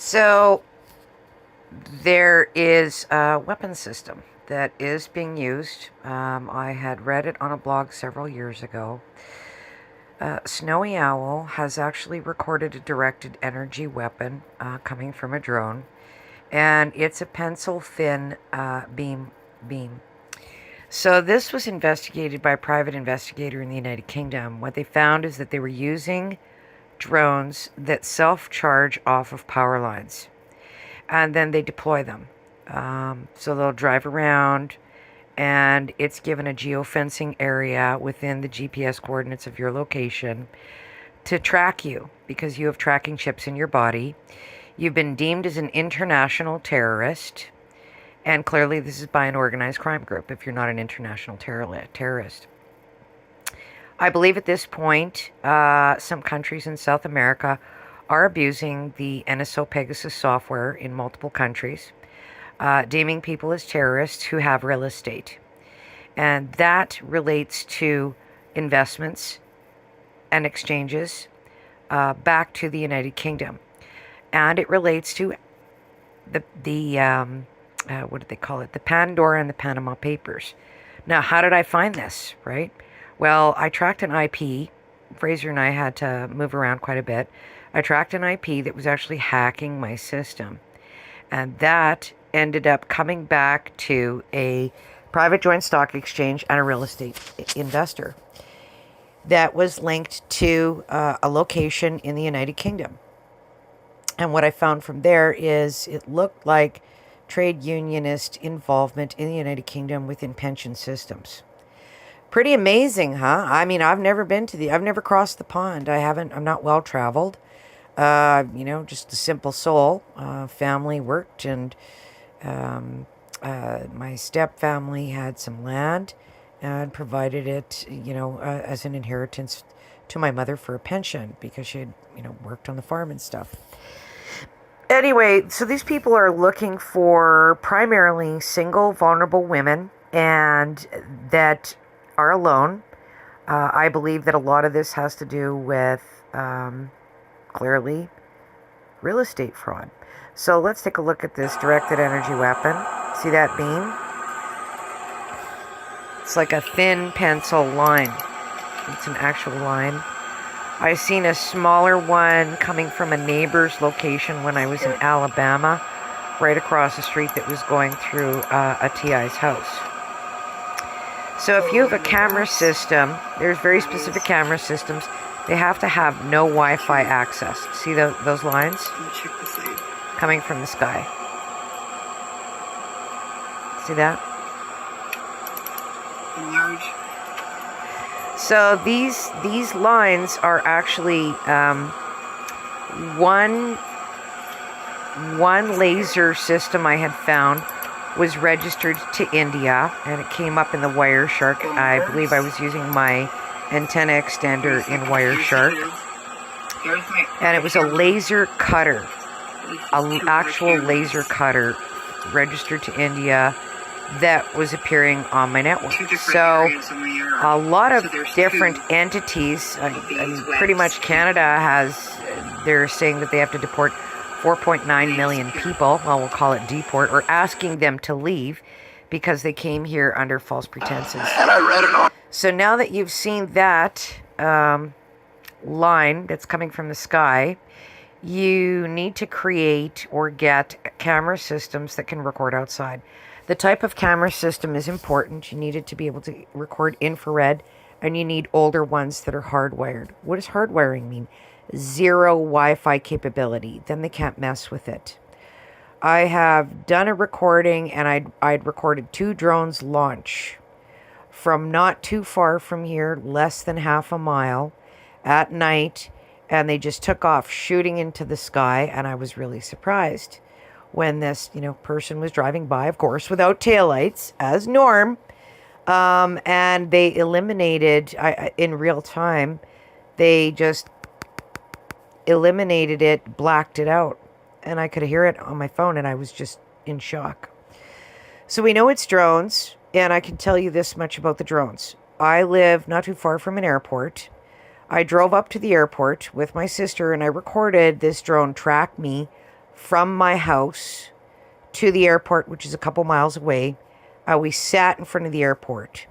So there is a weapon system that is being used. I had read it on a blog several years ago. Snowy Owl has actually recorded a directed energy weapon coming from a drone, and it's a pencil thin beam. So this was investigated by a private investigator in the United Kingdom. What they found is that they were using drones that self-charge off of power lines, and then they deploy them. So they'll drive around, and it's given a geofencing area within the GPS coordinates of your location to track you because you have tracking chips in your body. You've been deemed as an international terrorist, and clearly this is by an organized crime group if you're not an international terrorist. I believe at this point, some countries in South America are abusing the NSO Pegasus software in multiple countries, deeming people as terrorists who have real estate. And that relates to investments and exchanges back to the United Kingdom. And it relates to the what do they call it? The Pandora and the Panama Papers. Now, how did I find this, right? Well, I tracked an IP. Fraser and I had to move around quite a bit. I tracked an IP that was actually hacking my system. And that ended up coming back to a private joint stock exchange and a real estate investor that was linked to a location in the United Kingdom. And what I found from there is it looked like trade unionist involvement in the United Kingdom within pension systems. Pretty amazing, huh? I mean, I've never crossed the pond. I'm not well traveled. Just a simple soul. Family worked, and my step family had some land and provided it, as an inheritance to my mother for a pension because she had, worked on the farm and stuff. Anyway, so these people are looking for primarily single, vulnerable women and that are alone. I believe that a lot of this has to do with, clearly, real estate fraud. So let's take a look at this directed energy weapon. See that beam? It's like a thin pencil line. It's an actual line. I seen a smaller one coming from a neighbor's location when I was in Alabama, right across the street that was going through a TI's house. So if you have a camera system, there's very specific camera systems. They have to have no Wi-Fi access. See those lines? Coming from the sky. See that? Large. So these lines are actually one laser system I had found was registered to India, and it came up in the Wireshark. I believe I was using my antenna extender in Wireshark, and it was a laser cutter, an actual laser cutter registered to India that was appearing on my network. So a lot of different entities, pretty much Canada they're saying that they have to deport 4.9 million people, well, we'll call it deport, or asking them to leave because they came here under false pretenses. And I read it on. So now that you've seen that line that's coming from the sky, you need to create or get camera systems that can record outside. The type of camera system is important. You need it to be able to record infrared, and you need older ones that are hardwired. What does hardwiring mean? Zero Wi-Fi capability. Then they can't mess with it. I have done a recording, and I'd recorded 2 drones launch from not too far from here, less than half a mile, at night, and they just took off shooting into the sky, and I was really surprised when this, person was driving by, of course, without taillights, as norm, and they eliminated, in real time, they just eliminated it, blacked it out, and I could hear it on my phone, and I was just in shock. So we know it's drones, and I can tell you this much about the drones. I live not too far from an airport. I drove up to the airport with my sister, and I recorded this drone track me from my house to the airport, which is a couple miles away. We sat in front of the airport.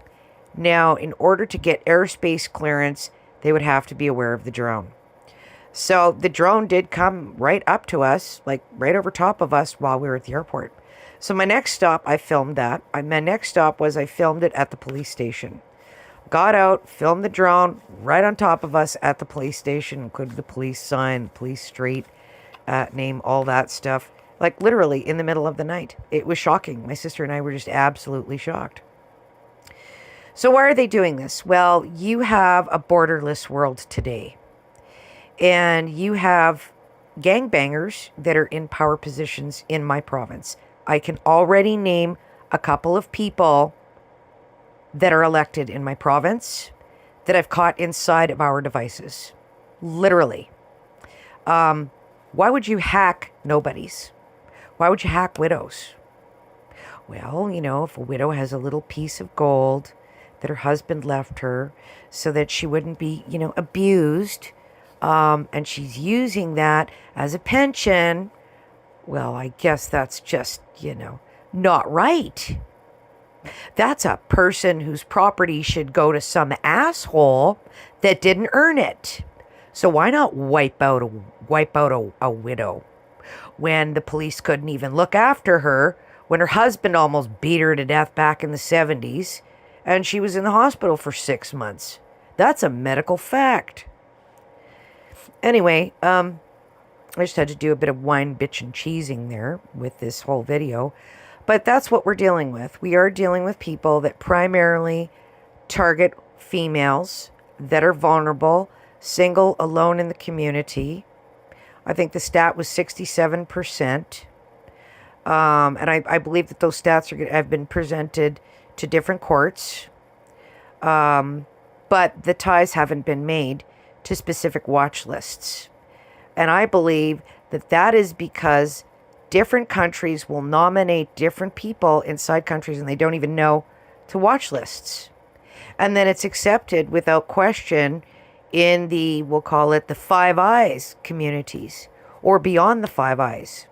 Now, in order to get airspace clearance, they would have to be aware of the drone. So the drone did come right up to us, like right over top of us while we were at the airport. So my next stop, I filmed that. My next stop was I filmed it at the police station. Got out, filmed the drone right on top of us at the police station, included the police sign, the police street name, all that stuff. Like literally in the middle of the night. It was shocking. My sister and I were just absolutely shocked. So why are they doing this? Well, you have a borderless world today. And you have gangbangers that are in power positions in my province. I can already name a couple of people that are elected in my province that I've caught inside of our devices. Literally. Why would you hack nobodies? Why would you hack widows? Well, you know, if a widow has a little piece of gold that her husband left her so that she wouldn't be, you know, abused, and she's using that as a pension, well, I guess that's just, you know, not right. That's a person whose property should go to some asshole that didn't earn it. So why not wipe out a widow when the police couldn't even look after her, when her husband almost beat her to death back in the 70s and she was in the hospital for 6 months? That's a medical fact. Anyway, I just had to do a bit of wine, bitch, and cheesing there with this whole video. But that's what we're dealing with. We are dealing with people that primarily target females that are vulnerable, single, alone in the community. I think the stat was 67%. And I believe that those stats have been presented to different courts. But the ties haven't been made to specific watch lists. And I believe that that is because different countries will nominate different people inside countries and they don't even know to watch lists. And then it's accepted without question in the, we'll call it the Five Eyes communities or beyond the Five Eyes.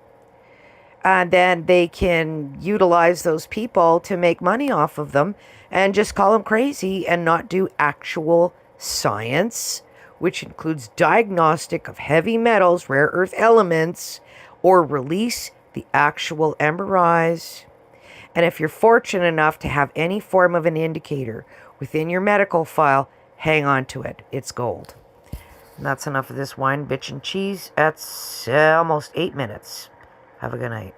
And then they can utilize those people to make money off of them and just call them crazy and not do actual science, which includes diagnostic of heavy metals, rare earth elements, or release the actual MRIs. And if you're fortunate enough to have any form of an indicator within your medical file, hang on to it. It's gold. And that's enough of this wine, bitch, and cheese. That's almost 8 minutes. Have a good night.